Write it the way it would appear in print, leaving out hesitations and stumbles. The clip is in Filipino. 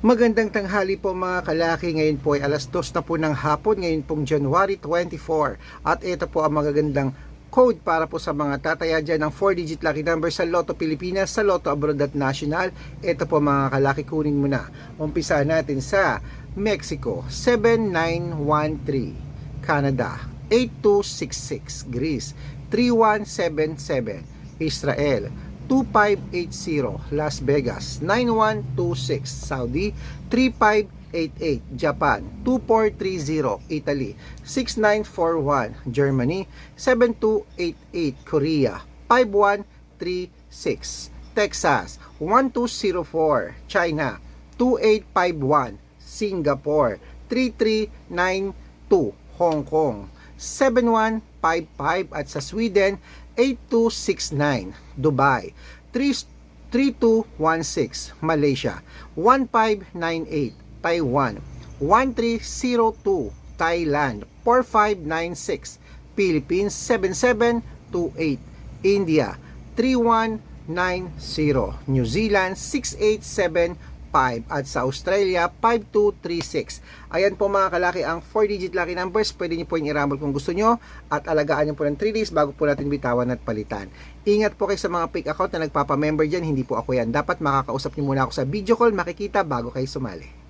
Magandang tanghali po mga kalaki. Ngayon po ay alas 2 na po ng hapon. Ngayon pong January 24. At ito po ang magagandang code para po sa mga tataya dyan ng 4-digit lucky number sa Lotto Pilipinas, sa Lotto Abroad at National. Ito po mga kalaki, kunin mo na. Umpisa natin sa Mexico 7913, Canada 8266, Greece 3177, Israel 2580, Las Vegas 9126, Saudi 3588, Japan 2430, Italy 6941, Germany 7288, Korea 5136, Texas 1204, China 2851, Singapore 3392, Hong Kong 7155, at sa Sweden 8269, Dubai 3216, Malaysia 1598, Taiwan 1302, Thailand 4596, Philippines 7728, India 3190, New Zealand 6875, at sa Australia 5236. Ayan po mga kalaki ang 4-digit lucky numbers. Pwede nyo po yung irambol kung gusto nyo, at alagaan nyo po ng 3 days bago po natin bitawan at palitan. Ingat po kayo sa mga fake account na nagpapamember dyan. Hindi po ako yan. Dapat makakausap nyo muna ako sa video call, makikita bago kayo sumali.